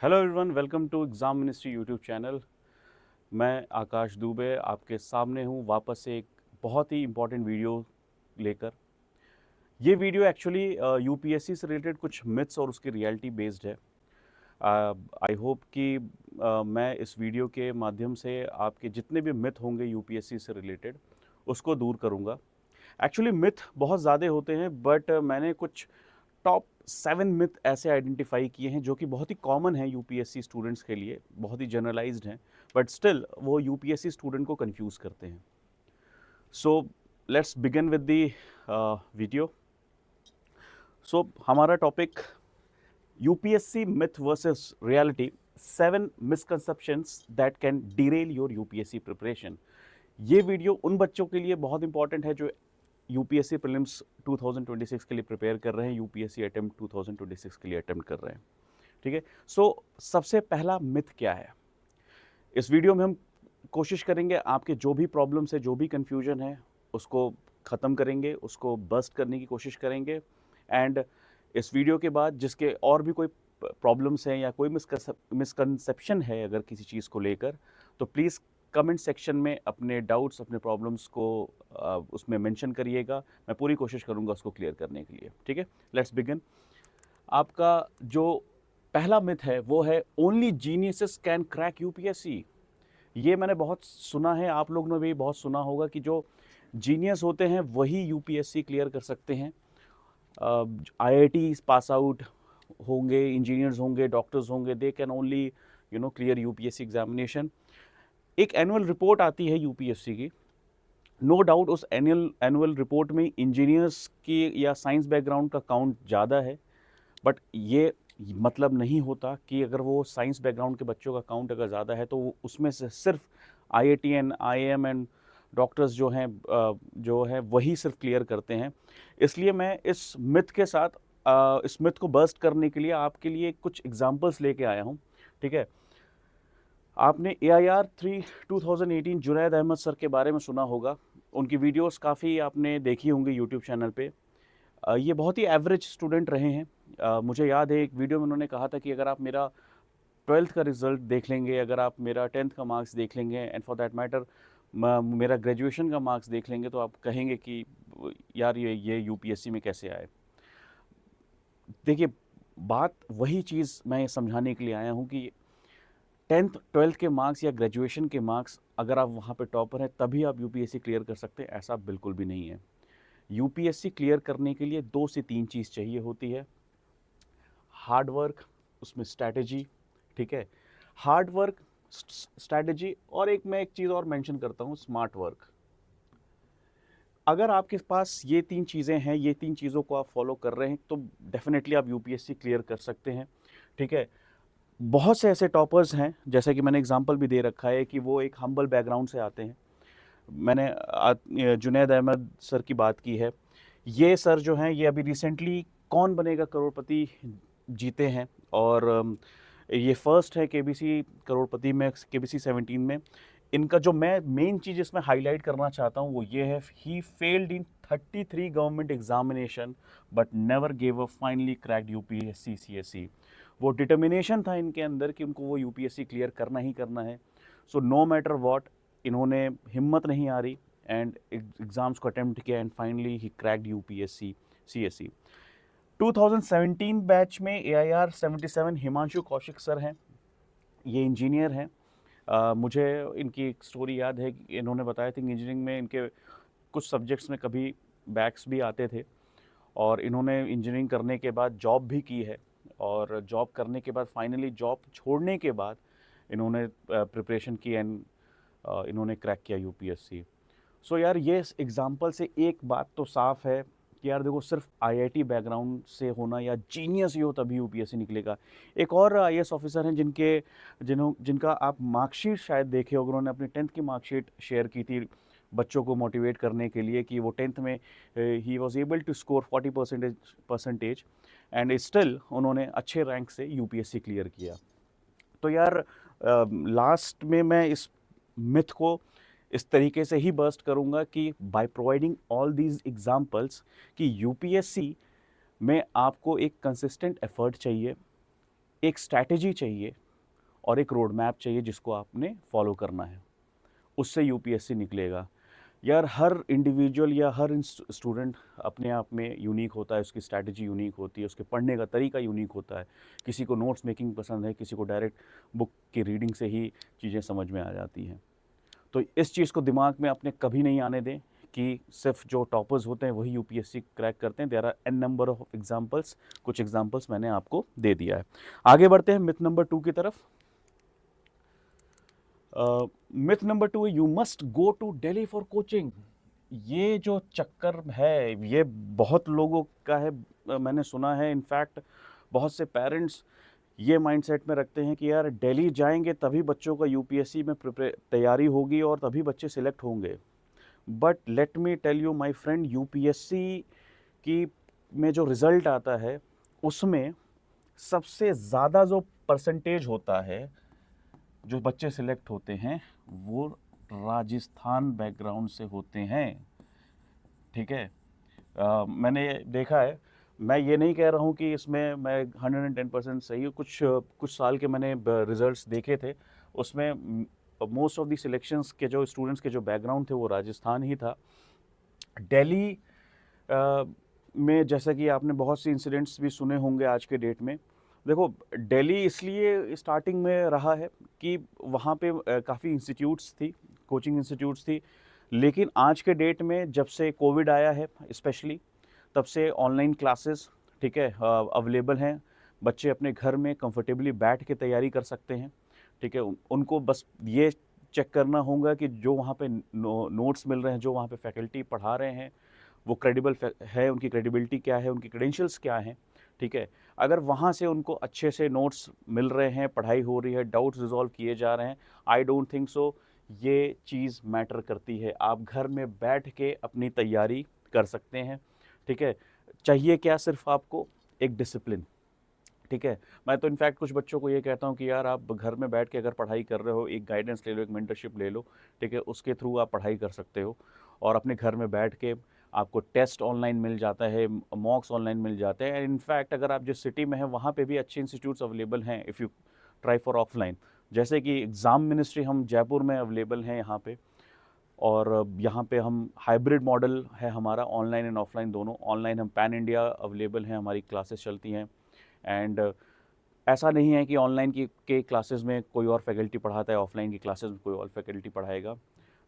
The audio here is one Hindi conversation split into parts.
Hello everyone, welcome to exam ministry YouTube channel. मैं आकाश दुबे आपके सामने हूँ वापस से एक बहुत ही इम्पोर्टेंट वीडियो लेकर। ये वीडियो एक्चुअली यूपीएससी से रिलेटेड कुछ मिथ्स और उसकी रियलिटी बेस्ड है। आई होप कि मैं इस वीडियो के माध्यम से आपके जितने भी मिथ होंगे यूपीएससी से रिलेटेड उसको दूर करूँगा। एक्चुअली मिथ बहुत ज़्यादा होते हैं, बट मैंने कुछ टॉप 7 मिथ ऐसे आइडेंटिफाई किए हैं जो कि बहुत ही कॉमन है यूपीएससी स्टूडेंट्स के लिए, बहुत ही जनरलाइज्ड हैं, बट स्टिल वो यूपीएससी स्टूडेंट को कंफ्यूज करते हैं। So let's begin with the video. So हमारा topic UPSC myth versus reality, 7 misconceptions that can derail your UPSC preparation. ये वीडियो उन बच्चों के लिए बहुत इंपॉर्टेंट है जो यूपीएससी प्रीलिम्स 2026 के लिए प्रिपेयर कर रहे हैं, यूपीएससी अटेम्प्ट 2026 के लिए अटेम्प्ट कर रहे हैं। ठीक है। सो सबसे पहला मिथ क्या है, इस वीडियो में हम कोशिश करेंगे आपके जो भी प्रॉब्लम्स है, जो भी कंफ्यूजन है, उसको ख़त्म करेंगे, उसको बस्ट करने की कोशिश करेंगे। एंड इस वीडियो के बाद जिसके और भी कोई प्रॉब्लम्स हैं या कोई मिसकंसेप्शन है अगर किसी चीज़ को लेकर, तो प्लीज़ कमेंट सेक्शन में अपने डाउट्स, अपने प्रॉब्लम्स को उसमें मेंशन करिएगा। मैं पूरी कोशिश करूँगा उसको क्लियर करने के लिए। ठीक है, लेट्स बिगिन। आपका जो पहला मिथ है वो है only geniuses can crack UPSC. ये मैंने बहुत सुना है, आप लोग ने भी बहुत सुना होगा कि जो जीनियस होते हैं वही यूपीएससी क्लियर कर सकते हैं। आईआईटी पास आउट होंगे, इंजीनियर्स होंगे, डॉक्टर्स होंगे, they can only clear UPSC examination. एक एनुअल रिपोर्ट आती है यूपीएससी की, नो डाउट उस एनुअल रिपोर्ट में इंजीनियर्स की या साइंस बैकग्राउंड का काउंट ज़्यादा है, बट ये मतलब नहीं होता कि अगर वो साइंस बैकग्राउंड के बच्चों का काउंट अगर ज़्यादा है तो उसमें से सिर्फ IIT and IAM and doctors जो है वही सिर्फ क्लियर करते हैं। इसलिए मैं इस मिथ के साथ इस मिथ को बर्स्ट करने के लिए आपके लिए कुछ एग्जांपल्स लेके आया हूँ। ठीक है, आपने AIR 3 2018 जुनैद अहमद सर के बारे में सुना होगा, उनकी वीडियोस काफ़ी आपने देखी होंगी यूट्यूब चैनल पे। ये बहुत ही एवरेज स्टूडेंट रहे हैं। मुझे याद है एक वीडियो में उन्होंने कहा था कि अगर आप मेरा 12th का रिज़ल्ट देख लेंगे, अगर आप मेरा 10th का मार्क्स देख लेंगे, एंड फॉर दैट मैटर मेरा ग्रेजुएशन का मार्क्स देख लेंगे, तो आप कहेंगे कि यार ये यूपीएससी में कैसे आए। देखिए, बात वही चीज़ मैं समझाने के लिए आया हूँ कि 10th 12th के मार्क्स या ग्रेजुएशन के मार्क्स अगर आप वहाँ पे टॉपर हैं तभी आप यूपीएससी क्लियर कर सकते हैं, ऐसा बिल्कुल भी नहीं है। यूपीएससी क्लियर करने के लिए 2 से 3 चीज़ चाहिए होती है। हार्ड वर्क, उसमें स्ट्रैटेजी। ठीक है, हार्ड वर्क, स्ट्रैटेजी, और मैं एक चीज़ और मेंशन करता हूँ, स्मार्ट वर्क। अगर आपके पास ये 3 चीज़ें हैं, ये 3 चीज़ों को आप फॉलो कर रहे हैं, तो डेफिनेटली आप यूपीएससी क्लियर कर सकते हैं। ठीक है, बहुत से ऐसे टॉपर्स हैं, जैसे कि मैंने एग्जांपल भी दे रखा है कि वो एक हम्बल बैकग्राउंड से आते हैं। मैंने जुनैद अहमद सर की बात की है। ये सर जो हैं, ये अभी रिसेंटली कौन बनेगा करोड़पति जीते हैं, और ये फर्स्ट है केबीसी करोड़पति में, केबीसी 17 में। इनका जो मैं मेन चीज़ इसमें हाईलाइट करना चाहता हूँ वो ये है, he failed in 33 government examination but never gave a finally cracked UPSC CSC. वो डिटर्मिनेशन था इनके अंदर कि उनको वो यूपीएससी क्लियर करना ही करना है। सो नो मैटर व्हाट, इन्होंने हिम्मत नहीं आ रही एंड एग्ज़ाम्स को अटेम्प्ट किया and finally he cracked UPSC CSC. 2017 batch में AIR 77 हिमांशु कौशिक सर हैं, ये इंजीनियर हैं। मुझे इनकी एक स्टोरी याद है कि इन्होंने बताया था कि इंजीनियरिंग में इनके कुछ सब्जेक्ट्स में कभी बैक्स भी आते थे, और इन्होंने इंजीनियरिंग करने के बाद जॉब भी की है, और जॉब करने के बाद फाइनली जॉब छोड़ने के बाद इन्होंने प्रिपरेशन की एंड इन्होंने क्रैक किया यूपीएससी। सो यार, ये एग्जाम्पल से एक बात तो साफ है कि यार देखो, सिर्फ आईआईटी बैकग्राउंड से होना या जीनियस ही हो तभी यूपीएससी निकलेगा। एक और आईएएस ऑफिसर हैं जिनका आप मार्कशीट शायद देखे होंगे, उन्होंने अपनी 10th की मार्कशीट शेयर की थी बच्चों को मोटिवेट करने के लिए कि वो 10th में ही was able to score 40% and still उन्होंने अच्छे रैंक से यूपीएससी क्लियर किया। तो यार, लास्ट में मैं इस मिथ को इस तरीके से ही बर्स्ट करूंगा कि by providing all these examples कि यूपीएससी में आपको एक कंसिस्टेंट एफर्ट चाहिए, एक स्ट्रैटेजी चाहिए और एक रोड मैप चाहिए जिसको आपने फॉलो करना है, उससे यूपीएससी निकलेगा। यार हर इंडिविजुअल या हर स्टूडेंट अपने आप में यूनिक होता है, उसकी स्ट्रैटेजी यूनिक होती है, उसके पढ़ने का तरीका यूनिक होता है। किसी को नोट्स मेकिंग पसंद है, किसी को डायरेक्ट बुक की रीडिंग से ही चीज़ें समझ में आ जाती हैं। तो इस चीज़ को दिमाग में अपने कभी नहीं आने दें कि सिर्फ जो टॉपर्स होते हैं वही यूपीएससी क्रैक करते हैं। There are n number of examples, कुछ एग्जाम्पल्स मैंने आपको दे दिया है। आगे बढ़ते हैं मिथ नंबर 2 की तरफ। Myth number 2, you must go to Delhi for coaching. ये जो चक्कर है ये बहुत लोगों का है, मैंने सुना है। इनफैक्ट बहुत से पेरेंट्स ये माइंडसेट में रखते हैं कि यार दिल्ली जाएंगे तभी बच्चों का यूपीएससी में तैयारी होगी और तभी बच्चे सिलेक्ट होंगे। But let me tell you my friend, UPSC की में जो रिज़ल्ट आता है उसमें सबसे ज़्यादा जो परसेंटेज होता है, जो बच्चे सिलेक्ट होते हैं वो राजस्थान बैकग्राउंड से होते हैं। ठीक है, मैंने देखा है। मैं ये नहीं कह रहा हूँ कि इसमें मैं 110% सही हूँ। कुछ साल के मैंने रिजल्ट्स देखे थे, उसमें मोस्ट ऑफ द सिलेक्शंस के जो स्टूडेंट्स के जो बैकग्राउंड थे वो राजस्थान ही था। दिल्ली में जैसा कि आपने बहुत सी इंसिडेंट्स भी सुने होंगे आज के डेट में। देखो, दिल्ली इसलिए स्टार्टिंग में रहा है कि वहाँ पे काफ़ी इंस्टीट्यूट्स थी, कोचिंग इंस्टीट्यूट्स थी। लेकिन आज के डेट में जब से कोविड आया है स्पेशली, तब से ऑनलाइन क्लासेस, ठीक है, अवेलेबल हैं। बच्चे अपने घर में कंफर्टेबली बैठ के तैयारी कर सकते हैं। ठीक है, उनको बस ये चेक करना होगा कि जो वहाँ पे नोट्स मिल रहे हैं, जो वहाँ पे फैकल्टी पढ़ा रहे हैं, वो क्रेडिबल है, उनकी क्रेडिबिलिटी क्या है, उनकी क्रेडेंशियल्स क्या हैं। ठीक है, अगर वहाँ से उनको अच्छे से नोट्स मिल रहे हैं, पढ़ाई हो रही है, डाउट्स रिजॉल्व किए जा रहे हैं, आई डोंट थिंक सो ये चीज़ मैटर करती है। आप घर में बैठ के अपनी तैयारी कर सकते हैं। ठीक है, चाहिए क्या, सिर्फ आपको एक डिसिप्लिन। ठीक है, मैं तो इनफैक्ट कुछ बच्चों को ये कहता हूँ कि यार आप घर में बैठ के अगर पढ़ाई कर रहे हो, एक गाइडेंस ले लो, एक मेंटरशिप ले लो। ठीक है, उसके थ्रू आप पढ़ाई कर सकते हो। और अपने घर में बैठ के आपको टेस्ट ऑनलाइन मिल जाता है, मॉक्स ऑनलाइन मिल जाते हैं। इनफैक्ट अगर आप जिस सिटी में हैं वहाँ पे भी अच्छे इंस्टीट्यूट्स अवेलेबल हैं if you try for offline. जैसे कि एग्ज़ाम मिनिस्ट्री हम जयपुर में अवेलेबल हैं यहाँ पे। और यहाँ पे हम हाइब्रिड मॉडल है हमारा, ऑनलाइन एंड ऑफलाइन दोनों। ऑनलाइन हम पैन इंडिया अवेलेबल हैं, हमारी क्लासेस चलती हैं। एंड ऐसा नहीं है कि ऑनलाइन की के क्लासेस में कोई और फैकल्टी पढ़ाता है, ऑफलाइन की क्लासेस में कोई और फैकल्टी पढ़ाएगा।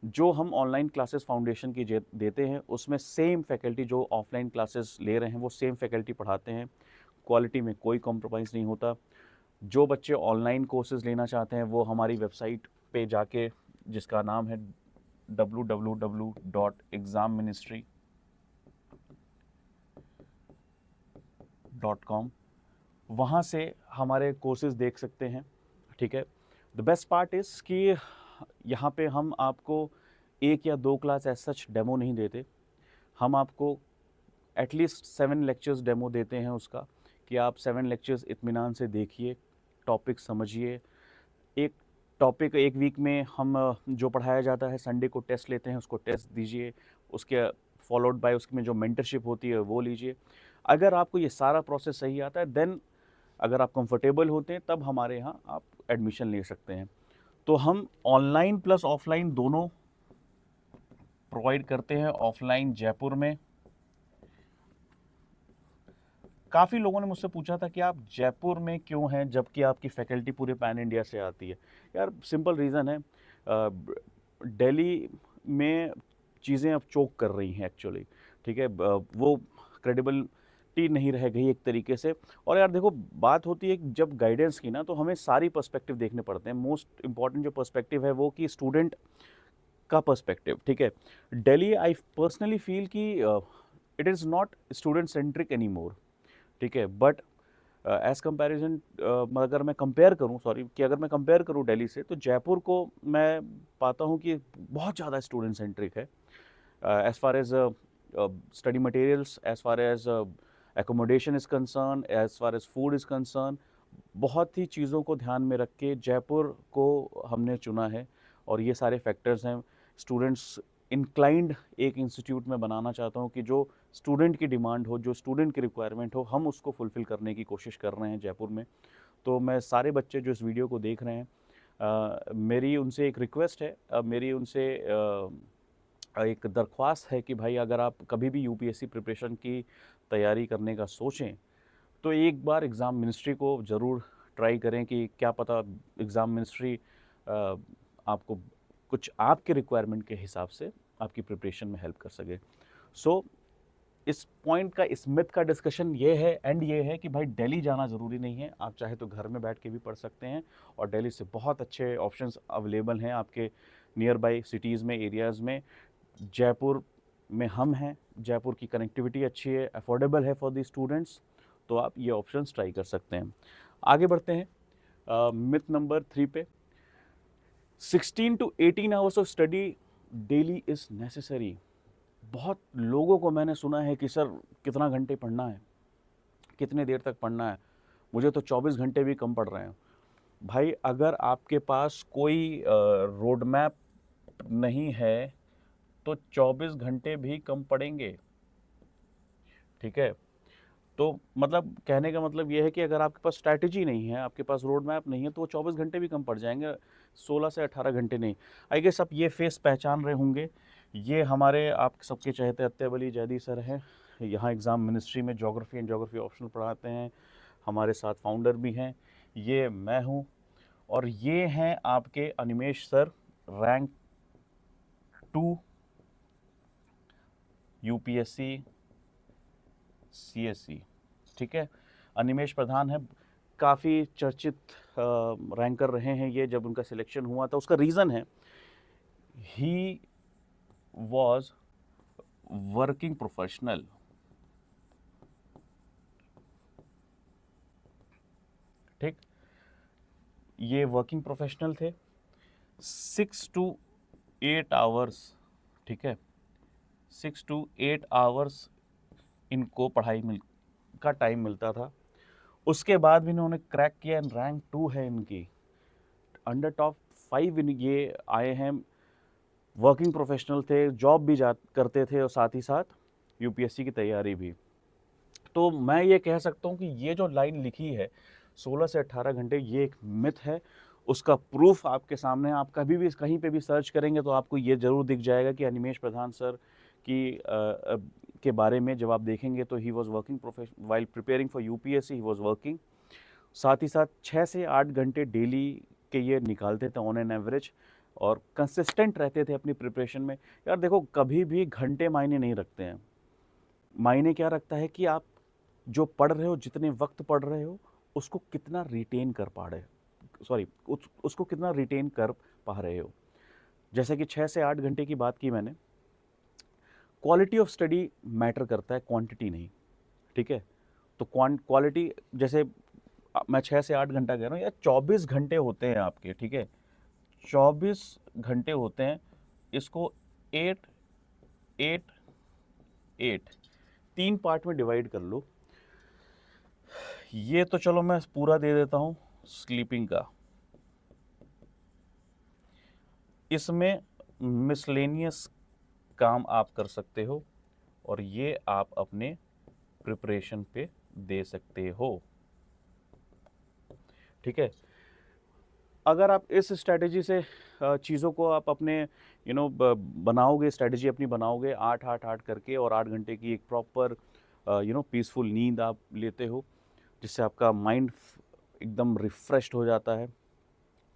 जो हम ऑनलाइन क्लासेस फाउंडेशन की देते हैं उसमें सेम फैकल्टी जो ऑफलाइन क्लासेस ले रहे हैं वो सेम फैकल्टी पढ़ाते हैं। क्वालिटी में कोई कॉम्प्रोमाइज़ नहीं होता। जो बच्चे ऑनलाइन कोर्सेज लेना चाहते हैं वो हमारी वेबसाइट पे जाके, जिसका नाम है www.examministry.com, वहाँ से हमारे कोर्सेज देख सकते हैं। ठीक है, द बेस्ट पार्ट इज़ कि यहाँ पे हम आपको एक या दो क्लास एज सच डेमो नहीं देते। हम आपको एटलीस्ट 7 लेक्चर्स डेमो देते हैं उसका, कि आप 7 लेक्चर्स इत्मीनान से देखिए, टॉपिक समझिए। एक टॉपिक एक वीक में हम जो पढ़ाया जाता है संडे को टेस्ट लेते हैं, उसको टेस्ट दीजिए। उसके फॉलोड बाय उसमें जो मेंटरशिप होती है वो लीजिए। अगर आपको ये सारा प्रोसेस सही आता है देन, अगर आप कंफर्टेबल होते हैं तब हमारे यहाँ आप एडमिशन ले सकते हैं। तो हम ऑनलाइन प्लस ऑफलाइन दोनों प्रोवाइड करते हैं। ऑफलाइन जयपुर में, काफ़ी लोगों ने मुझसे पूछा था कि आप जयपुर में क्यों हैं जबकि आपकी फैकल्टी पूरे पैन इंडिया से आती है। यार सिंपल रीज़न है, दिल्ली में चीज़ें अब चोक कर रही हैं एक्चुअली। ठीक है, वो क्रेडिबिलिटी नहीं रह गई एक तरीके से। और यार देखो, बात होती है जब गाइडेंस की ना, तो हमें सारी पर्सपेक्टिव देखने पड़ते हैं। मोस्ट इंपॉर्टेंट जो पर्सपेक्टिव है वो कि स्टूडेंट का पर्सपेक्टिव। ठीक है, दिल्ली आई पर्सनली फील कि it is not student centric any more. ठीक है, बट एज़ कंपैरिजन, अगर मैं कंपेयर करूं, सॉरी, कि अगर मैं कंपेयर करूं दिल्ली से, तो जयपुर को मैं पाता हूं कि बहुत ज़्यादा स्टूडेंट सेंट्रिक है। As far as study materials, as far as accommodation is concern, as far as food is concern, बहुत ही चीज़ों को ध्यान में रख के जयपुर को हमने चुना है। और ये सारे फैक्टर्स हैं। स्टूडेंट्स इंक्लाइंड एक इंस्टीट्यूट में बनाना चाहता हूँ कि जो स्टूडेंट की डिमांड हो, जो स्टूडेंट की रिक्वायरमेंट हो, हम उसको फुलफ़िल करने की कोशिश कर रहे हैं जयपुर में। तो मैं सारे बच्चे जो इस वीडियो को देख रहे हैं, मेरी उनसे एक रिक्वेस्ट है, मेरी उनसे एक दरख्वास्त है कि भाई अगर आप कभी भी यूपीएससी प्रिपरेशन की तैयारी करने का सोचें तो एक बार एग्ज़ाम मिनिस्ट्री को ज़रूर ट्राई करें कि क्या पता एग्ज़ाम मिनिस्ट्री आपको कुछ आपके रिक्वायरमेंट के हिसाब से आपकी प्रिपरेशन में हेल्प कर सके। सो इस पॉइंट का, इस मिथ का डिस्कशन ये है, एंड ये है कि भाई दिल्ली जाना ज़रूरी नहीं है, आप चाहे तो घर में बैठ के भी पढ़ सकते हैं और दिल्ली से बहुत अच्छे ऑप्शंस अवेलेबल हैं आपके नियर बाई सिटीज़ में, एरियाज़ में। जयपुर में हम हैं, जयपुर की कनेक्टिविटी अच्छी है, अफोर्डेबल है फॉर दी स्टूडेंट्स, तो आप ये ऑप्शंस ट्राई कर सकते हैं। आगे बढ़ते हैं मिथ नंबर 3 पे। 16 to 18 hours of study daily is necessary. बहुत लोगों को मैंने सुना है कि सर कितना घंटे पढ़ना है, कितने देर तक पढ़ना है, मुझे तो 24 घंटे भी कम पड़ रहे हैं। भाई अगर आपके पास कोई रोड मैप नहीं है तो 24 घंटे भी कम पड़ेंगे, ठीक है। तो मतलब कहने का मतलब ये है कि अगर आपके पास स्ट्रैटेजी नहीं है, आपके पास रोड मैप नहीं है, तो वो 24 घंटे भी कम पड़ जाएंगे, 16 से 18 घंटे नहीं। आई गेस आप ये फेस पहचान रहे होंगे। ये हमारे आप सबके चहेते अत्तेवली जैदी सर हैं, यहाँ एग्ज़ाम मिनिस्ट्री में ज्योग्राफी एंड ज्योग्राफी ऑप्शनल पढ़ाते हैं, हमारे साथ फाउंडर भी हैं। ये मैं हूँ और ये हैं आपके Animesh sir, rank 2 UPSC CSC, ठीक है। अनिमेश प्रधान है, काफ़ी चर्चित रैंकर रहे हैं ये। जब उनका सिलेक्शन हुआ था उसका रीज़न है ही वॉज वर्किंग प्रोफेशनल, ठीक। ये वर्किंग प्रोफेशनल थे, 6 to 8 आवर्स, ठीक है, 6 to 8 आवर्स इनको पढ़ाई का टाइम मिलता था। उसके बाद भी इन्होंने क्रैक किया, एंड रैंक 2 है इनकी, अंडर टॉप 5 ये आए हैं। वर्किंग प्रोफेशनल थे, जॉब भी करते थे और साथ ही साथ यूपीएससी की तैयारी भी। तो मैं ये कह सकता हूँ कि ये जो लाइन लिखी है 16 से 18 घंटे, ये एक मिथ है। उसका प्रूफ आपके सामने, आप कभी भी कहीं पे भी सर्च करेंगे तो आपको ये ज़रूर दिख जाएगा कि अनिमेश प्रधान सर के बारे में जब आप देखेंगे तो he was working profession while preparing for UPSC, he was working. साथ ही साथ 6 से 8 घंटे डेली के ये निकालते थे ऑन एन एवरेज, और कंसिस्टेंट रहते थे अपनी प्रिपरेशन में। यार देखो, कभी भी घंटे मायने नहीं रखते हैं, मायने क्या रखता है कि आप जो पढ़ रहे हो, जितने वक्त पढ़ रहे हो, उसको कितना रिटेन कर पा रहे सॉरी उसको कितना रिटेन कर पा रहे हो। जैसे कि 6 से 8 घंटे की बात की मैंने, क्वालिटी ऑफ स्टडी मैटर करता है, क्वांटिटी नहीं, ठीक है। तो क्वालिटी, जैसे मैं 6 से 8 घंटा कह रहा हूँ यार, 24 घंटे होते हैं आपके, ठीक है, 24 घंटे होते हैं। इसको 8 8 8 3 पार्ट में डिवाइड कर लो। ये तो चलो मैं पूरा दे देता हूँ स्लीपिंग का, इसमें मिसलेनियस काम आप कर सकते हो और ये आप अपने प्रिपरेशन पे दे सकते हो, ठीक है। अगर आप इस स्ट्रैटेजी से चीज़ों को आप अपने बनाओगे, स्ट्रैटेजी अपनी बनाओगे 8-8-8 करके, और 8 घंटे की एक प्रॉपर पीसफुल नींद आप लेते हो, जिससे आपका माइंड एकदम रिफ्रेश्ड हो जाता है।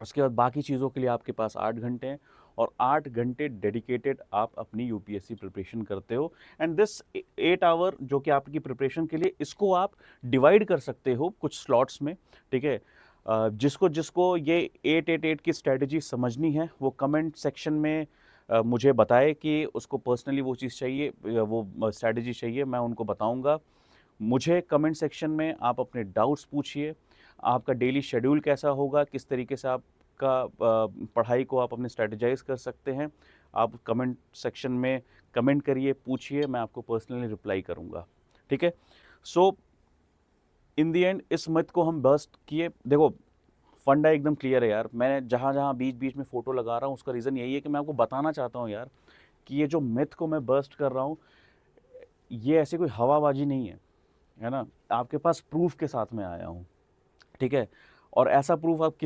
उसके बाद बाकी चीज़ों के लिए आपके पास 8 घंटे हैं, और 8 घंटे डेडिकेटेड आप अपनी यूपीएससी प्रिपरेशन करते हो। एंड दिस 8 आवर जो कि आपकी प्रिपरेशन के लिए, इसको आप डिवाइड कर सकते हो कुछ स्लॉट्स में, ठीक है। जिसको जिसको ये 8-8-8 की स्ट्रेटजी समझनी है, वो कमेंट सेक्शन में मुझे बताए कि उसको पर्सनली वो चीज़ चाहिए, वो स्ट्रेटजी चाहिए, मैं उनको बताऊंगा। मुझे कमेंट सेक्शन में आप अपने डाउट्स पूछिए, आपका डेली शेड्यूल कैसा होगा, किस तरीके से आपका पढ़ाई को आप अपने स्ट्रेटजाइज कर सकते हैं, आप कमेंट सेक्शन में कमेंट करिए, पूछिए, मैं आपको पर्सनली रिप्लाई करूंगा, ठीक है। सो इन दी एंड इस मिथ को हम बस्ट किए। देखो, फंडा एकदम क्लियर है यार, मैं जहाँ जहाँ बीच बीच में फ़ोटो लगा रहा हूँ उसका रीज़न यही है कि मैं आपको बताना चाहता हूँ यार कि ये जो मिथ को मैं बस्ट कर रहा हूँ, ये ऐसी कोई हवाबाजी नहीं है, है ना। आपके पास प्रूफ के साथ में आया हूँ, ठीक है। और ऐसा प्रूफ आप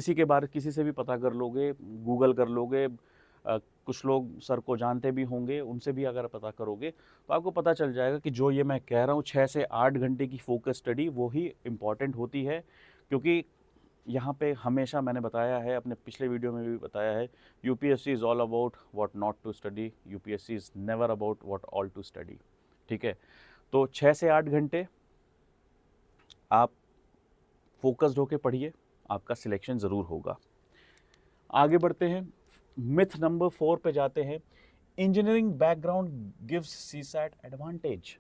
किसी से भी पता कर लोगे, गूगल कर लोगे, कुछ लोग सर को जानते भी होंगे, उनसे भी अगर पता करोगे तो आपको पता चल जाएगा कि जो ये मैं कह रहा हूँ 6 से 8 घंटे की फोकस स्टडी वो ही इम्पॉर्टेंट होती है। क्योंकि यहाँ पे हमेशा मैंने बताया है, अपने पिछले वीडियो में भी बताया है, UPSC is all about what not to study, UPSC is never about what all to study. ठीक है, तो 6 से 8 घंटे आप फोकस्ड होके पढ़िए, आपका सिलेक्शन ज़रूर होगा। आगे बढ़ते हैं, मिथ नंबर 4 पे जाते हैं। Engineering background gives CSAT advantage.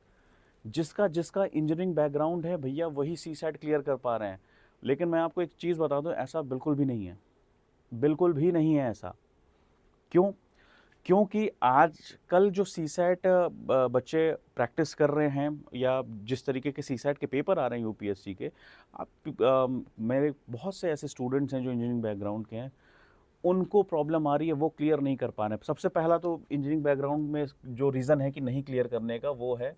जिसका जिसका इंजीनियरिंग बैकग्राउंड है भैया वही सीसैट क्लियर कर पा रहे हैं। लेकिन मैं आपको एक चीज़ बता दूं, ऐसा बिल्कुल भी नहीं है, बिल्कुल भी नहीं है ऐसा। क्यों? क्योंकि आजकल जो सीसैट बच्चे प्रैक्टिस कर रहे हैं या जिस तरीके के सीसैट के पेपर आ रहे हैं यूपीएससी के, मेरे बहुत से ऐसे स्टूडेंट्स हैं जो इंजीनियरिंग बैकग्राउंड के हैं, उनको प्रॉब्लम आ रही है, वो क्लियर नहीं कर पा रहे हैं। सबसे पहला तो इंजीनियरिंग बैकग्राउंड में जो रीज़न है कि नहीं क्लियर करने का, वो है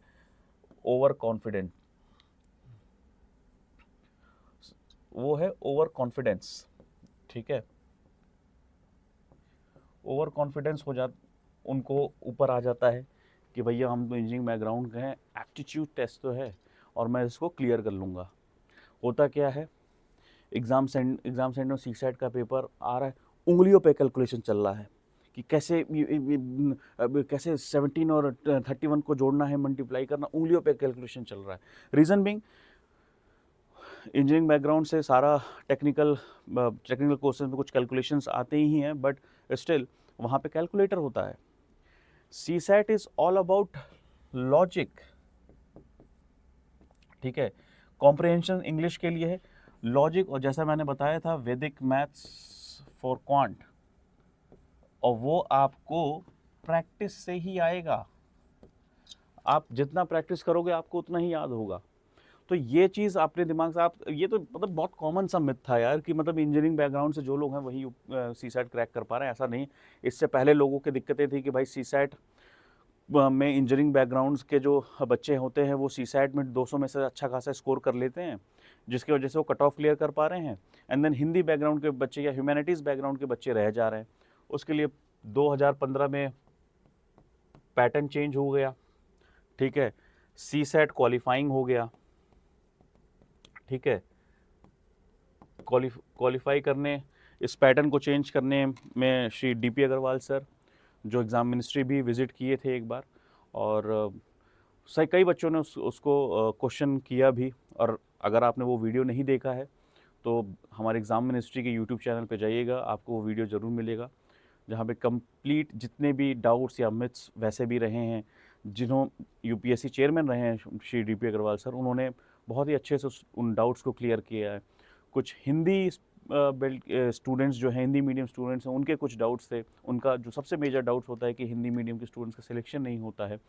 ओवर कॉन्फिडेंट, वो है ओवर कॉन्फिडेंस। ठीक है, ओवर कॉन्फिडेंस हो जा उनको ऊपर आ जाता है कि भैया हम तो इंजीनियरिंग बैकग्राउंड के हैं, एप्टीट्यूड टेस्ट तो है और मैं इसको क्लियर कर लूँगा। होता क्या है, एग्ज़ाम सेंटर में सीसैट का पेपर आ रहा है, उंगलियों पे कैलकुलेशन चल रहा है कि कैसे 17 और 31 को जोड़ना है, मल्टीप्लाई करना, उंगलियों पे कैलकुलेशन चल रहा है। रीज़न बीइंग, इंजीनियरिंग बैकग्राउंड से सारा टेक्निकल क्वेश्चन में कुछ कैलकुलेशंस आते ही हैं, बट स्टिल वहाँ पे कैलकुलेटर होता है। CSAT is all about logic. ठीक है, कॉम्प्रिहेंशन इंग्लिश के लिए है, लॉजिक, और जैसा मैंने बताया था वैदिक मैथ्स फॉर क्वांट, और वो आपको प्रैक्टिस से ही आएगा। आप जितना प्रैक्टिस करोगे आपको उतना ही याद होगा। तो ये चीज़ अपने दिमाग से आप, ये तो मतलब बहुत कॉमन सा मिथ था यार कि मतलब इंजीनियरिंग बैकग्राउंड से जो लोग हैं वही सीसैट क्रैक कर पा रहे हैं, ऐसा नहीं। इससे पहले लोगों की दिक्कतें थी कि भाई सीसैट में इंजीनियरिंग बैकग्राउंड्स के जो बच्चे होते हैं वो सीसैट में 200 में से अच्छा खासा स्कोर कर लेते हैं, जिसकी वजह से वो कट ऑफ क्लियर कर पा रहे हैं। एंड देन हिंदी बैकग्राउंड के बच्चे या ह्यूमैनिटीज़ बैकग्राउंड के बच्चे रह जा रहे हैं। उसके लिए 2015 में पैटर्न चेंज हो गया। ठीक है, सीसैट क्वालिफाइंग हो गया। ठीक है, क्वालिफाई करने, इस पैटर्न को चेंज करने में श्री डीपी अग्रवाल सर, जो एग्ज़ाम मिनिस्ट्री भी विज़िट किए थे एक बार, और सही कई बच्चों ने उसको क्वेश्चन किया भी। और अगर आपने वो वीडियो नहीं देखा है तो हमारे एग्ज़ाम मिनिस्ट्री के यूट्यूब चैनल पे जाइएगा, आपको वो वीडियो ज़रूर मिलेगा, जहाँ पे कंप्लीट जितने भी डाउट्स या मिथ्स वैसे भी रहे हैं, जिन्हों यूपीएससी चेयरमैन रहे हैं श्री डीपी अग्रवाल सर, उन्होंने बहुत ही अच्छे से उन डाउट्स को क्लियर किया है। कुछ हिंदी स्टूडेंट्स जो हैं, हिंदी मीडियम स्टूडेंट्स हैं, उनके कुछ डाउट्स थे। उनका जो सबसे मेजर डाउट्स होता है कि हिंदी मीडियम के स्टूडेंट्स का सिलेक्शन नहीं होता है,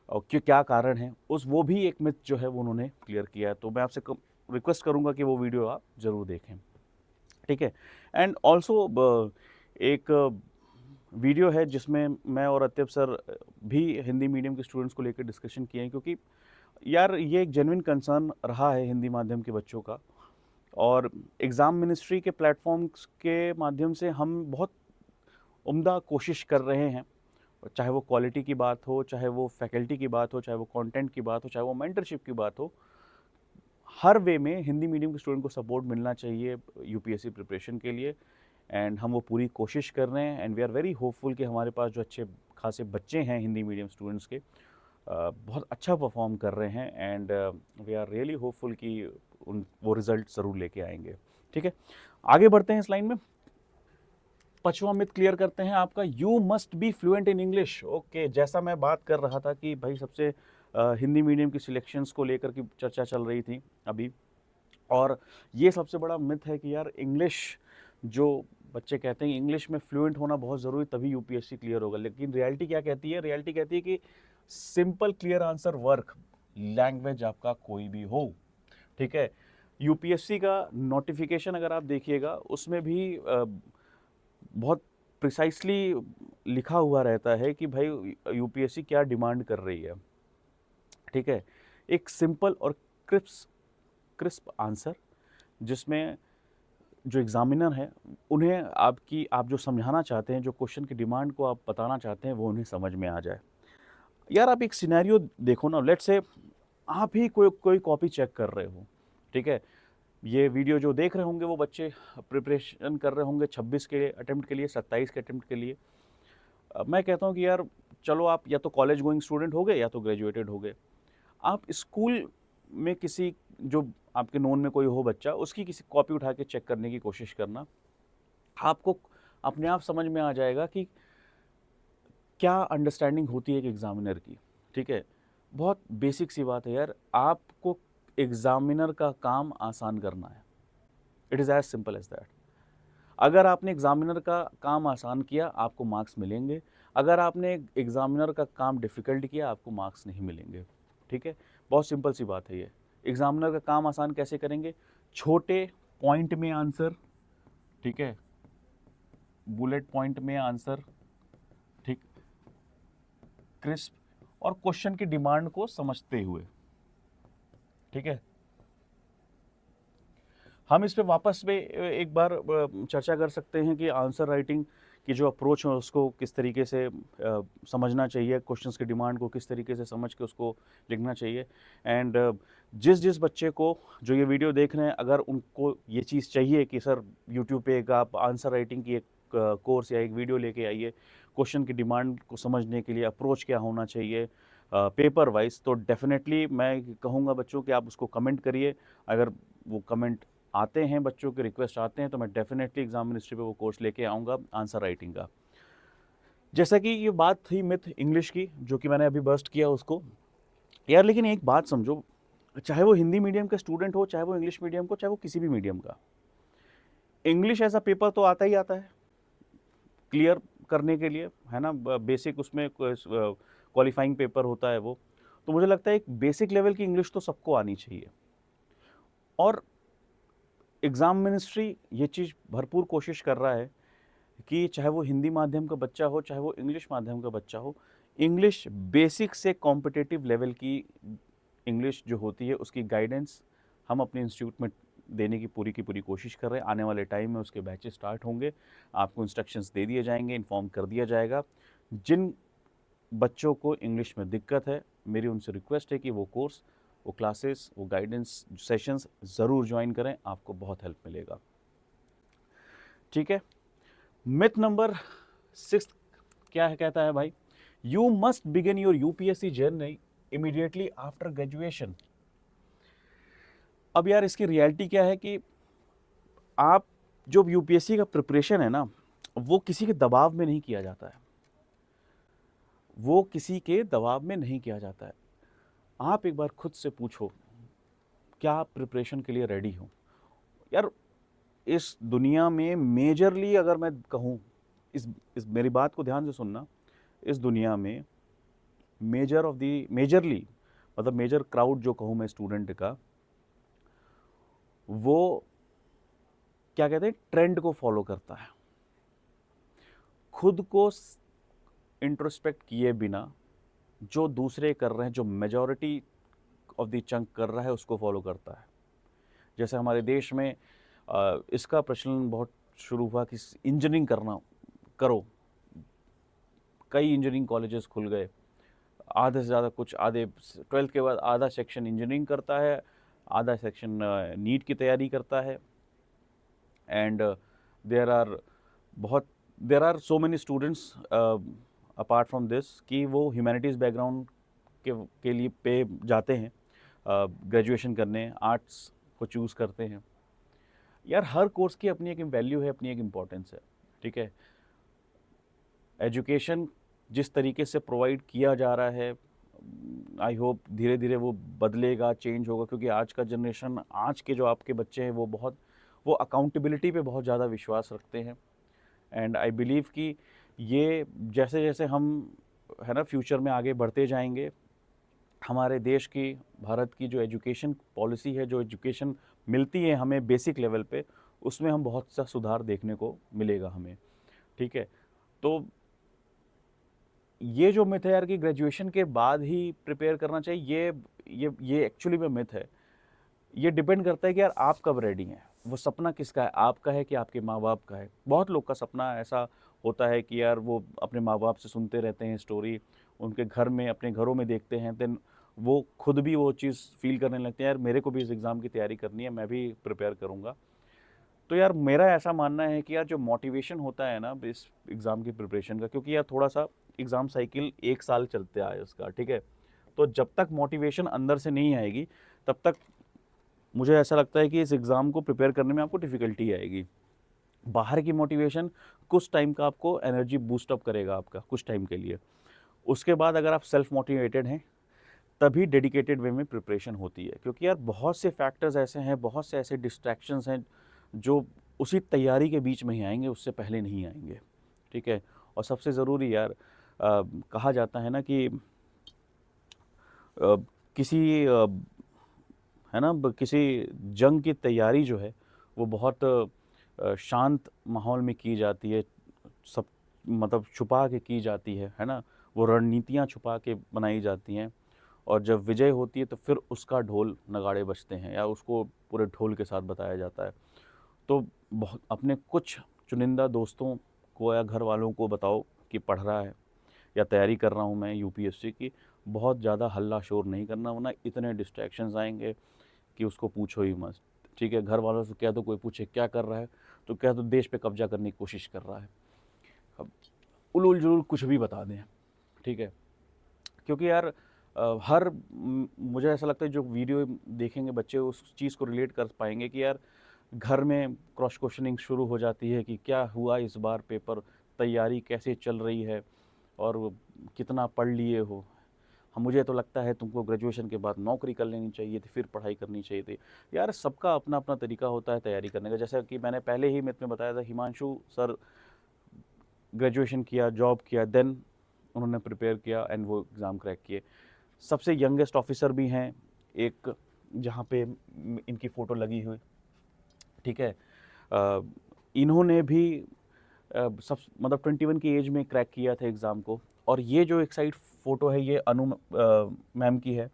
और क्या कारण है, वो भी एक मिथ जो है वो उन्होंने क्लियर किया है। तो मैं आपसे रिक्वेस्ट करूँगा कि वो वीडियो आप ज़रूर देखें। ठीक है, एंड ऑल्सो एक वीडियो है जिसमें मैं और अत्यब सर भी हिंदी मीडियम के स्टूडेंट्स को लेकर डिस्कशन किए हैं, क्योंकि यार ये एक जेन्युइन कंसर्न रहा है हिंदी माध्यम के बच्चों का। और एग्ज़ाम मिनिस्ट्री के प्लेटफॉर्म्स के माध्यम से हम बहुत उम्दा कोशिश कर रहे हैं, चाहे वो क्वालिटी की बात हो, चाहे वो फैकल्टी की बात हो, चाहे वो कंटेंट की बात हो, चाहे वो मेंटरशिप की बात हो, हर वे में हिंदी मीडियम के स्टूडेंट को सपोर्ट मिलना चाहिए यूपीएससी प्रिपरेशन के लिए। एंड हम वो पूरी कोशिश कर रहे हैं, and we are very hopeful कि हमारे पास जो अच्छे खासे बच्चे हैं हिंदी मीडियम स्टूडेंट्स के, बहुत अच्छा परफॉर्म कर रहे हैं, and we are really hopeful कि वो रिज़ल्ट ज़रूर लेके आएंगे। ठीक है, आगे बढ़ते हैं इस लाइन में। 5वां मिथ क्लियर करते हैं आपका, you must be fluent in English. Okay, जैसा मैं बात कर रहा था कि भाई सबसे हिंदी मीडियम की सिलेक्शंस को लेकर की चर्चा चल रही थी अभी, और ये सबसे बड़ा मिथ है कि यार इंग्लिश, जो बच्चे कहते हैं इंग्लिश में फ्लुएंट होना बहुत ज़रूरी तभी यूपीएससी क्लियर होगा, लेकिन रियलिटी क्या कहती है? रियलिटी कहती है कि simple clear answer work, language आपका कोई भी हो। ठीक है, यूपीएससी का नोटिफिकेशन अगर आप देखिएगा उसमें भी बहुत प्रिसाइसली लिखा हुआ रहता है कि भाई यूपीएससी क्या डिमांड कर रही है। ठीक है, एक सिंपल और क्रिस्प आंसर, जिसमें जो एग्ज़ामिनर हैं, उन्हें आप जो समझाना चाहते हैं, जो क्वेश्चन की डिमांड को आप बताना चाहते हैं, वो उन्हें समझ में आ जाए। यार आप एक सिनेरियो देखो ना, लेट्स से आप ही कोई कॉपी चेक कर रहे हो, ठीक है? ये वीडियो जो देख रहे होंगे वो बच्चे प्रिपरेशन कर रहे होंगे 26 के अटेम्प्ट के लिए, 27 के अटेम्प्ट के लिए। मैं कहता हूँ कि यार चलो आप या तो कॉलेज गोइंग स्टूडेंट हो गए या तो ग्रेजुएटेड हो गए। आप स्कूल में किसी जो आपके नोन में कोई हो बच्चा, उसकी किसी कॉपी उठा के चेक करने की कोशिश करना। आपको अपने आप समझ में आ जाएगा कि क्या अंडरस्टैंडिंग होती है एक एग्ज़ामिनर की, ठीक है? बहुत बेसिक सी बात है यार, आपको एग्ज़ामिनर का काम आसान करना है। It is as simple as that. अगर आपने एग्ज़ामिनर का काम आसान किया, आपको मार्क्स मिलेंगे। अगर आपने एग्ज़ामिनर का काम डिफ़िकल्ट किया, आपको मार्क्स नहीं मिलेंगे, ठीक है? बहुत सिंपल सी बात है ये। एग्ज़ामिनर का काम आसान कैसे करेंगे? छोटे पॉइंट में आंसर, ठीक है? बुलेट पॉइंट में आंसर, ठीक? क्रिस्प और क्वेश्चन की डिमांड को समझते हुए, ठीक है? हम इस पे वापस में एक बार चर्चा कर सकते हैं कि आंसर राइटिंग की जो अप्रोच है उसको किस तरीके से समझना चाहिए, क्वेश्चंस की डिमांड को किस तरीके से समझ के उसको लिखना चाहिए। एंड जिस बच्चे को जो ये वीडियो देख रहे हैं, अगर उनको ये चीज़ चाहिए कि सर यूट्यूब पे एक आप आंसर राइटिंग की एक कोर्स या एक वीडियो लेके आइए, क्वेश्चन की डिमांड को समझने के लिए अप्रोच क्या होना चाहिए पेपर वाइज, तो डेफिनेटली मैं कहूँगा बच्चों कि आप उसको कमेंट करिए। अगर वो कमेंट आते हैं, बच्चों के रिक्वेस्ट आते हैं, तो मैं डेफिनेटली एग्जाम मिनिस्ट्री पे वो कोर्स लेके आऊँगा आंसर राइटिंग का। जैसा कि ये बात थी मिथ इंग्लिश की, जो कि मैंने अभी बर्स्ट किया उसको। यार लेकिन एक बात समझो, चाहे वो हिंदी मीडियम का स्टूडेंट हो, चाहे वो इंग्लिश मीडियम को, चाहे वो किसी भी मीडियम का, इंग्लिश ऐसा पेपर तो आता ही आता है क्लियर करने के लिए, है ना? बेसिक उसमें क्वालिफाइंग पेपर होता है वो। तो मुझे लगता है एक बेसिक लेवल की इंग्लिश तो सबको आनी चाहिए। और एग्ज़ाम मिनिस्ट्री ये चीज़ भरपूर कोशिश कर रहा है कि चाहे वो हिंदी माध्यम का बच्चा हो, चाहे वो इंग्लिश माध्यम का बच्चा हो, इंग्लिश बेसिक से कॉम्पिटिटिव लेवल की इंग्लिश जो होती है, उसकी गाइडेंस हम अपने इंस्टीट्यूट में देने की पूरी कोशिश कर रहे हैं। आने वाले टाइम में उसके बैचेस स्टार्ट होंगे, आपको इंस्ट्रक्शंस दे दिए जाएंगे, इन्फॉर्म कर दिया जाएगा। जिन बच्चों को इंग्लिश में दिक्कत है, मेरी उनसे रिक्वेस्ट है कि वो कोर्स, वो क्लासेस, वो गाइडेंस सेशंस ज़रूर ज्वाइन करें, आपको बहुत हेल्प मिलेगा, ठीक है? मिथ नंबर 6 क्या है, कहता है भाई, you must begin your UPSC journey immediately after graduation. अब यार इसकी रियलिटी क्या है कि आप जो यूपीएससी का प्रिपरेशन है ना, वो किसी के दबाव में नहीं किया जाता है, वो किसी के दबाव में नहीं किया जाता है। आप एक बार खुद से पूछो, क्या आप प्रिपरेशन के लिए रेडी हो? यार इस दुनिया में मेजरली अगर मैं कहूँ, इस मेरी बात को ध्यान से सुनना, इस दुनिया में मेजरली मतलब मेजर क्राउड जो कहूँ मैं स्टूडेंट का, वो क्या कहते हैं, ट्रेंड को फॉलो करता है। खुद को इंट्रोस्पेक्ट किए बिना जो दूसरे कर रहे हैं, जो मेजॉरिटी ऑफ द चंक कर रहा है, उसको फॉलो करता है। जैसे हमारे देश में इसका प्रचलन बहुत शुरू हुआ कि इंजीनियरिंग करना करो, कई इंजीनियरिंग कॉलेजेस खुल गए, आधे से ज़्यादा, कुछ आधे 12th के बाद आधा सेक्शन इंजीनियरिंग करता है, आधा सेक्शन नीट की तैयारी करता है। And there are so many students apart from this कि वो ह्यूमैनिटीज़ बैकग्राउंड के लिए पे जाते हैं ग्रेजुएशन करने, आर्ट्स को चूज़ करते हैं। यार हर कोर्स की अपनी एक वैल्यू है, अपनी एक इम्पोर्टेंस है, ठीक है? एजुकेशन जिस तरीके से प्रोवाइड किया जा रहा है, आई होप धीरे धीरे वो बदलेगा, चेंज होगा, क्योंकि आज का जनरेशन, आज के जो आपके बच्चे हैं, वो अकाउंटेबिलिटी पे बहुत ज़्यादा विश्वास रखते हैं। एंड आई बिलीव कि ये जैसे जैसे हम, है ना, फ्यूचर में आगे बढ़ते जाएंगे, हमारे देश की, भारत की जो एजुकेशन पॉलिसी है, जो एजुकेशन मिलती है हमें बेसिक लेवल पे, उसमें हम बहुत सा सुधार देखने को मिलेगा हमें, ठीक है? तो ये जो मिथ है यार कि ग्रेजुएशन के बाद ही प्रिपेयर करना चाहिए, ये एक्चुअली में मिथ है। ये डिपेंड करता है कि यार आप कब रेडी हैं। वो सपना किसका है, आपका है कि आपके माँ बाप का है। बहुत लोग का सपना ऐसा होता है कि यार वो अपने माँ बाप से सुनते रहते हैं स्टोरी, उनके घर में अपने घरों में देखते हैं, देन वो खुद भी वो चीज़ फील करने लगते हैं, यार मेरे को भी इस एग्ज़ाम की तैयारी करनी है, मैं भी प्रिपेयर करूँगा। तो यार मेरा ऐसा मानना है कि यार जो मोटिवेशन होता है ना इस एग्ज़ाम की प्रिपरेशन का, क्योंकि यार थोड़ा सा एग्ज़ाम साइकिल 1 साल चलते आए उसका, ठीक है? तो जब तक मोटिवेशन अंदर से नहीं आएगी, तब तक मुझे ऐसा लगता है कि इस एग्ज़ाम को प्रिपेयर करने में आपको डिफ़िकल्टी आएगी। बाहर की मोटिवेशन कुछ टाइम का आपको एनर्जी बूस्ट अप करेगा आपका, कुछ टाइम के लिए। उसके बाद अगर आप सेल्फ मोटिवेटेड हैं, तभी डेडिकेटेड वे में प्रिपरेशन होती है, क्योंकि यार बहुत से फैक्टर्स ऐसे हैं, बहुत से ऐसे डिस्ट्रैक्शंस हैं, जो उसी तैयारी के बीच में ही आएँगे, उससे पहले नहीं आएँगे, ठीक है? और सबसे ज़रूरी यार कहा जाता है ना कि अ, किसी है ना किसी जंग की तैयारी जो है वो बहुत शांत माहौल में की जाती है, सब मतलब छुपा के की जाती है ना? वो रणनीतियाँ छुपा के बनाई जाती हैं, और जब विजय होती है तो फिर उसका ढोल नगाड़े बजते हैं या उसको पूरे ढोल के साथ बताया जाता है। तो बहुत अपने कुछ चुनिंदा दोस्तों को या घर वालों को बताओ कि पढ़ रहा है या तैयारी कर रहा हूँ मैं यूपीएससी की, बहुत ज़्यादा हल्ला शोर नहीं करना, वरना इतने डिस्ट्रैक्शंस आएंगे कि उसको पूछो ही मत, ठीक है? घर वालों से कह दो, कोई पूछे क्या कर रहा है तो कह दो देश पे कब्जा करने की कोशिश कर रहा है। अब उलूल जुलूल कुछ भी बता दें, ठीक है? क्योंकि यार मुझे ऐसा लगता है जो वीडियो देखेंगे बच्चे उस चीज़ को रिलेट कर पाएंगे कि यार घर में क्रॉस क्वेश्चनिंग शुरू हो जाती है कि क्या हुआ इस बार पेपर, तैयारी कैसे चल रही है, और वो कितना पढ़ लिए हो। हम मुझे तो लगता है तुमको ग्रेजुएशन के बाद नौकरी कर लेनी चाहिए थी, फिर पढ़ाई करनी चाहिए थी। यार सबका अपना अपना तरीका होता है तैयारी करने का, जैसा कि मैंने पहले ही मिथ में बताया था, हिमांशु सर ग्रेजुएशन किया, जॉब किया, देन उन्होंने प्रिपेयर किया एंड वो एग्ज़ाम क्रैक किए। सबसे यंगेस्ट ऑफिसर भी हैं एक, जहाँ पे इनकी फ़ोटो लगी हुई, ठीक है? इन्होंने भी सब मतलब 21 की एज में क्रैक किया था एग्ज़ाम को। और ये जो एक साइड फ़ोटो है ये अनु मैम की है,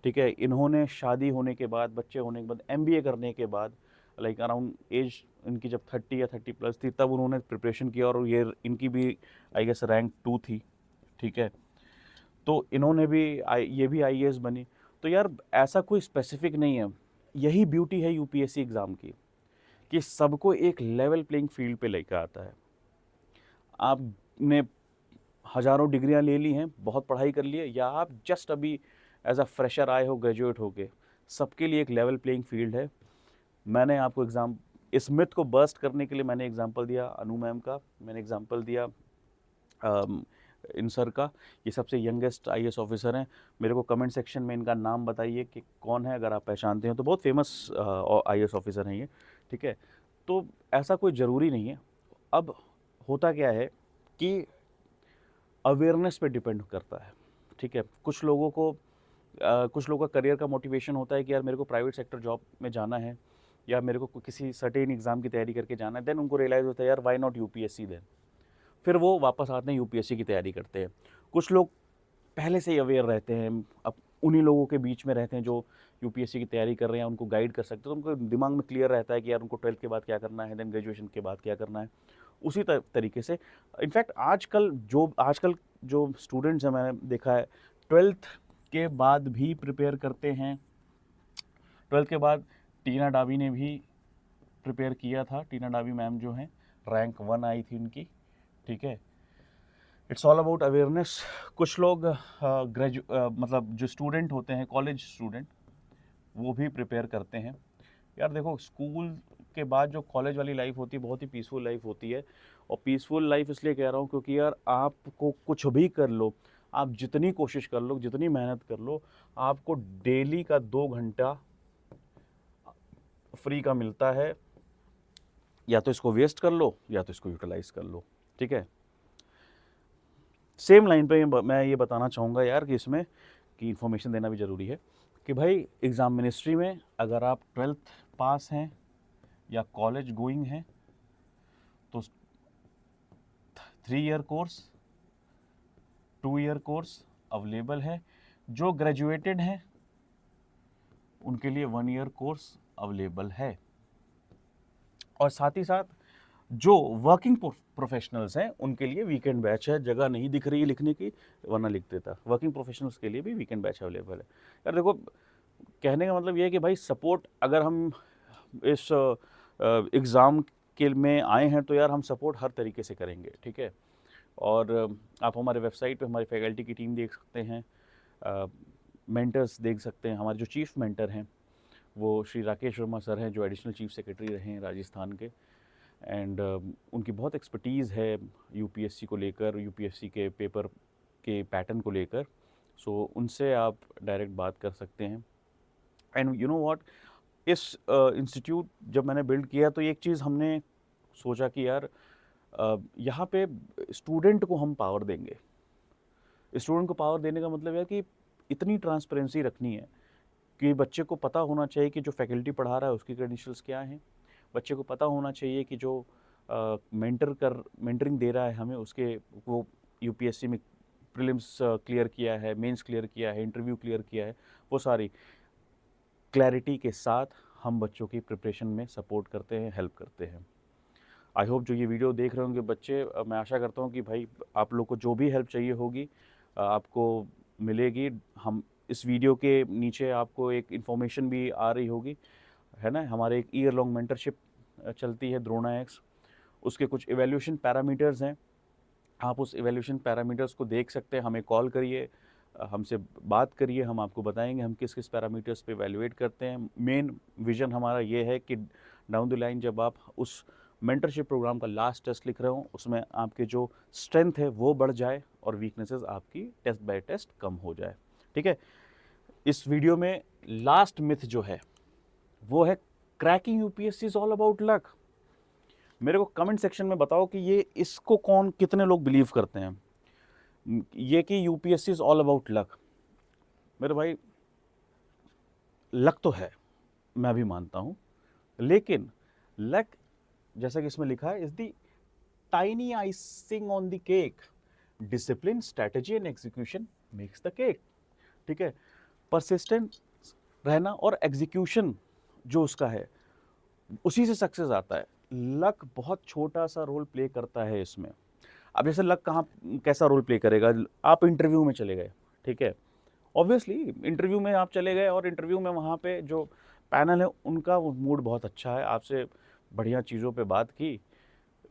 ठीक है? इन्होंने शादी होने के बाद, बच्चे होने के बाद, एमबीए करने के बाद, लाइक अराउंड एज इनकी जब 30 या 30 प्लस थी, तब उन्होंने प्रिपरेशन किया, और ये इनकी भी आई गेस रैंक 2 थी, ठीक है? तो इन्होंने भी ये भी आईएएस बनी। तो यार ऐसा कोई स्पेसिफिक नहीं है, यही ब्यूटी है यूपीएससी एग्ज़ाम की, कि सबको एक लेवल प्लेइंग फील्ड पे लेकर आता है। आपने हज़ारों डिग्रियां ले ली हैं, बहुत पढ़ाई कर ली है, या आप जस्ट अभी एज अ फ्रेशर आए हो ग्रेजुएट होके, सबके लिए एक लेवल प्लेइंग फील्ड है। मैंने आपको इस मिथ को बर्स्ट करने के लिए मैंने एग्जांपल दिया अनु मैम का, मैंने एग्जांपल दिया इन सर का। ये सबसे यंगेस्ट आईएएस ऑफिसर हैं। मेरे को कमेंट सेक्शन में इनका नाम बताइए कि कौन है, अगर आप पहचानते हो तो। बहुत फेमस आईएएस ऑफिसर हैं ये, ठीक है? तो ऐसा कोई ज़रूरी नहीं है। अब होता क्या है कि अवेयरनेस पे डिपेंड करता है, ठीक है? कुछ लोगों का करियर का मोटिवेशन होता है कि यार मेरे को प्राइवेट सेक्टर जॉब में जाना है, या मेरे को किसी सर्टेन एग्ज़ाम की तैयारी करके जाना है। देन उनको रियलाइज़ होता है यार व्हाई नॉट यूपीएससी देन, फिर वो वापस आते हैं यूपीएससी की तैयारी करते हैं। कुछ लोग पहले से ही अवेयर रहते हैं, अब उन्हीं लोगों के बीच में रहते हैं जो यूपीएससी की तैयारी कर रहे हैं, उनको गाइड कर सकते हैं, तो उनको दिमाग में क्लियर रहता है कि यार उनको 12th के बाद क्या करना है, देन ग्रेजुएशन के बाद क्या करना है। उसी तरीके से इनफैक्ट आजकल जो स्टूडेंट्स हैं, मैंने देखा है 12th के बाद भी प्रिपेयर करते हैं। 12th के बाद टीना डावी ने भी प्रिपेयर किया था। टीना डावी मैम जो हैं, रैंक 1 आई थी उनकी, ठीक है? It's all about awareness. कुछ लोग मतलब जो स्टूडेंट होते हैं, कॉलेज स्टूडेंट, वो भी प्रिपेयर करते हैं। यार देखो, स्कूल के बाद जो कॉलेज वाली लाइफ होती है बहुत ही पीसफुल लाइफ होती है। और पीसफुल लाइफ इसलिए कह रहा हूँ क्योंकि यार आपको कुछ भी कर लो, आप जितनी कोशिश कर लो, जितनी मेहनत कर लो, आपको डेली का 2 घंटा फ्री का मिलता है। या तो इसको वेस्ट कर लो या तो इसको यूटिलाइज कर लो, ठीक है? सेम लाइन पे मैं ये बताना चाहूँगा यार कि इसमें कि इन्फॉर्मेशन देना भी ज़रूरी है कि भाई एग्ज़ाम मिनिस्ट्री में अगर आप 12th पास हैं या कॉलेज गोइंग हैं तो 3 year course, 2 year course available है। जो ग्रेजुएटेड हैं उनके लिए 1 ईयर कोर्स अवेलेबल है। और साथ ही साथ जो वर्किंग प्रोफेशनल्स हैं उनके लिए वीकेंड बैच है। जगह नहीं दिख रही है लिखने की, वरना लिख देता। वर्किंग प्रोफेशनल्स के लिए भी वीकेंड बैच अवेलेबल है। यार देखो, कहने का मतलब ये है कि भाई सपोर्ट, अगर हम इस एग्ज़ाम के में आए हैं तो यार हम सपोर्ट हर तरीके से करेंगे, ठीक है। और आप हमारे वेबसाइट पे हमारी फैकल्टी की टीम देख सकते हैं, मेंटर्स देख सकते हैं। हमारे जो चीफ मेंटर हैं वो श्री राकेश वर्मा सर हैं, जो एडिशनल चीफ सेक्रेटरी रहे हैं राजस्थान के। एंड उनकी बहुत एक्सपर्टीज़ है यूपीएससी को लेकर, यूपीएससी के पेपर के पैटर्न को लेकर। सो उनसे आप डायरेक्ट बात कर सकते हैं। एंड यू नो व्हाट, इस इंस्टीट्यूट जब मैंने बिल्ड किया तो एक चीज़ हमने सोचा कि यार यहाँ पे स्टूडेंट को हम पावर देंगे। स्टूडेंट को पावर देने का मतलब है कि इतनी ट्रांसपेरेंसी रखनी है कि बच्चे को पता होना चाहिए कि जो फैकल्टी पढ़ा रहा है उसकी क्रेडेंशियल्स क्या हैं। बच्चे को पता होना चाहिए कि जो मेंटरिंग दे रहा है हमें, उसके वो यूपीएससी में प्रीलिम्स क्लियर किया है, मेंस क्लियर किया है, इंटरव्यू क्लियर किया है। वो सारी क्लैरिटी के साथ हम बच्चों की प्रिपरेशन में सपोर्ट करते हैं, हेल्प करते हैं। आई होप जो ये वीडियो देख रहे होंगे बच्चे, मैं आशा करता हूँ कि भाई आप लोग को जो भी हेल्प चाहिए होगी आपको मिलेगी। हम इस वीडियो के नीचे आपको एक इन्फॉर्मेशन भी आ रही होगी, है ना। हमारे एक ईयर लॉन्ग मेंटरशिप चलती है द्रोणा एक्स, उसके कुछ इवैल्यूएशन पैरामीटर्स हैं। आप उस इवैल्यूएशन पैरामीटर्स को देख सकते हैं। हमें कॉल करिए, हमसे बात करिए, हम आपको बताएंगे हम किस किस पैरामीटर्स पे इवैल्यूएट करते हैं। मेन विज़न हमारा ये है कि डाउन द लाइन जब आप उस मेंटरशिप प्रोग्राम का लास्ट टेस्ट लिख रहे हो, उसमें आपके जो स्ट्रेंथ है वो बढ़ जाए और वीकनेसेस आपकी टेस्ट बाय टेस्ट कम हो जाए, ठीक है। इस वीडियो में लास्ट मिथ जो है वो है cracking UPSC is all about luck. मेरे को कमेंट सेक्शन में बताओ कि ये इसको कौन कितने लोग बिलीव करते हैं ये कि UPSC is all about luck. मेरे भाई, लक तो है, मैं भी मानता हूँ, लेकिन लक जैसा कि इसमें लिखा है is the tiny icing on the cake, discipline, strategy and execution makes the cake, ठीक है। परसिस्टेंट रहना और एग्जीक्यूशन जो उसका है उसी से सक्सेस आता है। लक बहुत छोटा सा रोल प्ले करता है इसमें। अब जैसे लक कहाँ कैसा रोल प्ले करेगा, आप इंटरव्यू में चले गए, ठीक है। ऑब्वियसली इंटरव्यू में आप चले गए और इंटरव्यू में वहाँ पे जो पैनल है उनका मूड बहुत अच्छा है, आपसे बढ़िया चीज़ों पे बात की,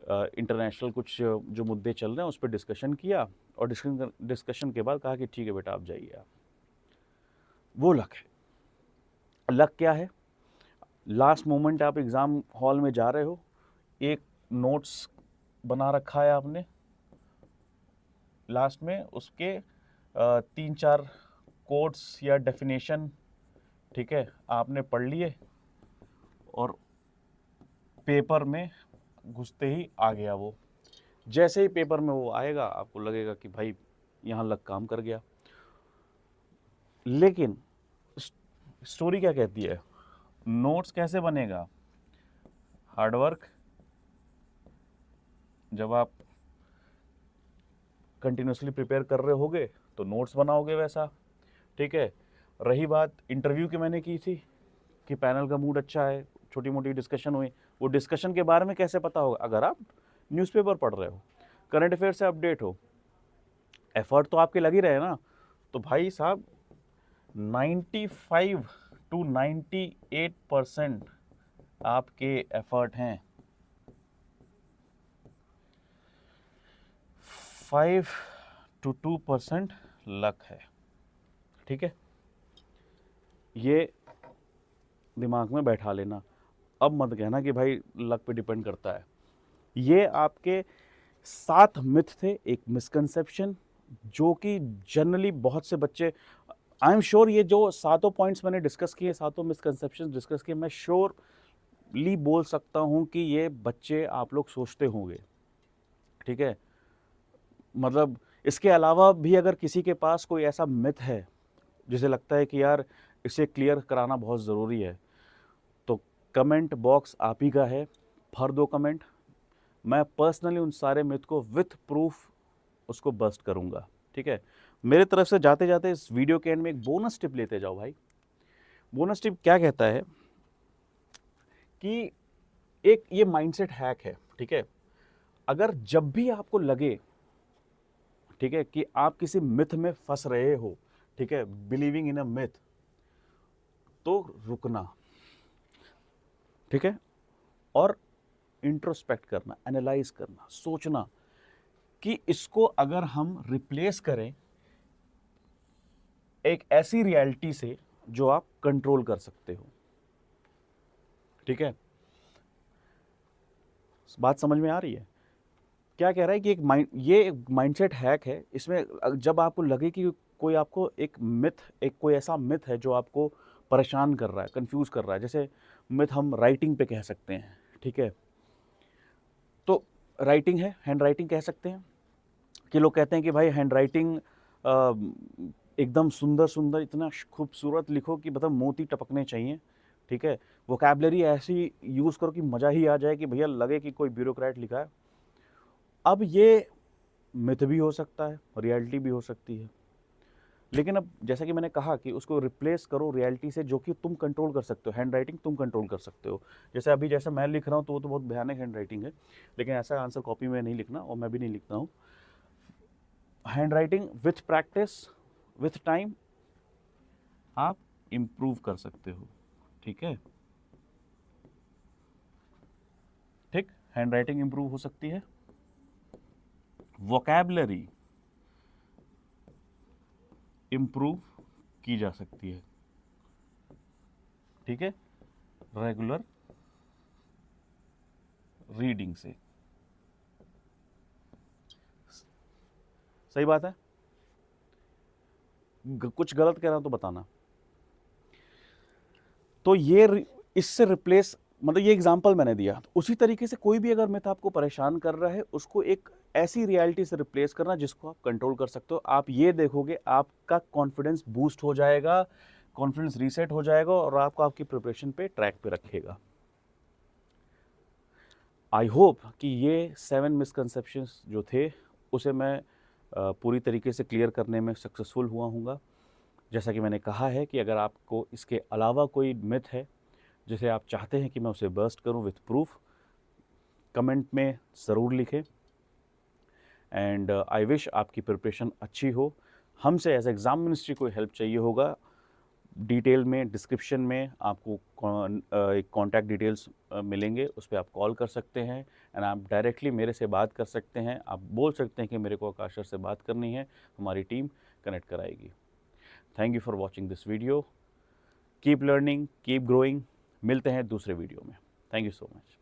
इंटरनेशनल कुछ जो मुद्दे चल रहे हैं उस पर डिस्कशन किया और डिस्कशन के बाद कहा कि ठीक है बेटा आप जाइए। आप वो लक है। लक क्या है? लास्ट मोमेंट आप एग्ज़ाम हॉल में जा रहे हो, एक नोट्स बना रखा है आपने, लास्ट में उसके 3-4 कोट्स या डेफिनेशन, ठीक है, आपने पढ़ लिए और पेपर में घुसते ही आ गया वो। जैसे ही पेपर में वो आएगा आपको लगेगा कि भाई यहाँ लक काम कर गया। लेकिन स्टोरी क्या कहती है? नोट्स कैसे बनेगा? हार्डवर्क, जब आप कंटिन्यूसली प्रिपेयर कर रहे होगे तो नोट्स बनाओगे वैसा, ठीक है। रही बात इंटरव्यू की, मैंने की थी कि पैनल का मूड अच्छा है, छोटी मोटी डिस्कशन हुई, वो डिस्कशन के बारे में कैसे पता होगा? अगर आप न्यूज़पेपर पढ़ रहे हो, करंट अफेयर से अपडेट हो, एफर्ट तो आपके लग ही रहे ना। तो भाई साहब 95 to 98% आपके एफर्ट हैं, 5 to 2% लक है, ठीक है। ये दिमाग में बैठा लेना। अब मत कहना कि भाई लक पे डिपेंड करता है। ये आपके 7 मिथ थे, एक मिसकंसेप्शन जो कि जनरली बहुत से बच्चे, आई एम श्योर ये जो 7 पॉइंट्स मैंने डिस्कस किए, 7 मिसकंसेप्शन डिस्कस किए, मैं श्योरली बोल सकता हूँ कि ये बच्चे आप लोग सोचते होंगे, ठीक है। मतलब इसके अलावा भी अगर किसी के पास कोई ऐसा मिथ है जिसे लगता है कि यार इसे क्लियर कराना बहुत ज़रूरी है, तो कमेंट बॉक्स आप ही का है, भर दो कमेंट। मैं पर्सनली उन सारे मिथ को विथ प्रूफ उसको बस्ट करूँगा, ठीक है। मेरे तरफ से जाते जाते इस वीडियो के एंड में एक बोनस टिप लेते जाओ भाई। बोनस टिप क्या कहता है कि एक ये माइंडसेट हैक है, ठीक है। अगर जब भी आपको लगे, ठीक है, कि आप किसी मिथ में फंस रहे हो, ठीक है, बिलीविंग इन अ मिथ, तो रुकना, ठीक है, और इंट्रोस्पेक्ट करना, एनालाइज करना, सोचना कि इसको अगर हम रिप्लेस करें एक ऐसी रियलिटी से जो आप कंट्रोल कर सकते हो, ठीक है। बात समझ में आ रही है? क्या कह रहा है कि ये माइंडसेट हैक है। इसमें जब आपको लगे कि कोई आपको एक कोई ऐसा मिथ है जो आपको परेशान कर रहा है, कंफ्यूज कर रहा है, जैसे मिथ हम राइटिंग पे कह सकते हैं, ठीक है। तो राइटिंग है, हैंड राइटिंग कह सकते हैं कि लोग कहते हैं कि भाई हैंड राइटिंग एकदम सुंदर सुंदर, इतना खूबसूरत लिखो कि मतलब मोती टपकने चाहिए, ठीक है। वोकैबलरी ऐसी यूज़ करो कि मज़ा ही आ जाए, कि भैया लगे कि कोई ब्यूरोक्रेट लिखा है। अब ये मिथ भी हो सकता है, रियलिटी भी हो सकती है, लेकिन अब जैसा कि मैंने कहा कि उसको रिप्लेस करो रियलिटी से जो कि तुम कंट्रोल कर सकते हो। हैंड राइटिंग तुम कंट्रोल कर सकते हो। जैसे अभी जैसा मैं लिख रहा हूँ तो वो तो बहुत भयानक हैंड राइटिंग है, लेकिन ऐसा आंसर कॉपी में नहीं लिखना, और मैं भी नहीं लिखता हूँ। Hand writing with practice, with time आप इम्प्रूव कर सकते हो, ठीक है। ठीक, हैंड राइटिंग इम्प्रूव हो सकती है, वोकैबलरी इम्प्रूव की जा सकती है, ठीक है, रेगुलर रीडिंग से। सही बात है? कुछ गलत कह रहा हूं तो बताना। तो इससे रिप्लेस, मतलब ये एग्जांपल मैंने दिया। उसी तरीके से कोई भी अगर मिथ आपको परेशान कर रहा है, उसको एक ऐसी रियलिटी से रिप्लेस करना जिसको आप कंट्रोल कर सकते हो। आप ये देखोगे आपका कॉन्फिडेंस बूस्ट हो जाएगा, कॉन्फिडेंस रीसेट हो जाएगा, और आपको आपकी प्रिपरेशन पे ट्रैक पे रखेगा। आई होप कि ये 7 मिसकंसेप्शंस जो थे उसे मैं पूरी तरीके से क्लियर करने में सक्सेसफुल हुआ हूँगा। जैसा कि मैंने कहा है कि अगर आपको इसके अलावा कोई मिथ है जिसे आप चाहते हैं कि मैं उसे बर्स्ट करूं विथ प्रूफ, कमेंट में ज़रूर लिखें। एंड आई विश आपकी प्रिपरेशन अच्छी हो। हमसे एज एग्ज़ाम मिनिस्ट्री कोई हेल्प चाहिए होगा, डिटेल में डिस्क्रिप्शन में आपको एक कॉन्टैक्ट डिटेल्स मिलेंगे, उस पर आप कॉल कर सकते हैं, एंड आप डायरेक्टली मेरे से बात कर सकते हैं। आप बोल सकते हैं कि मेरे को आकाश सर से बात करनी है, हमारी टीम कनेक्ट कराएगी। Thank you for watching this video. Keep learning, keep growing. मिलते हैं दूसरे वीडियो में। Thank you so much.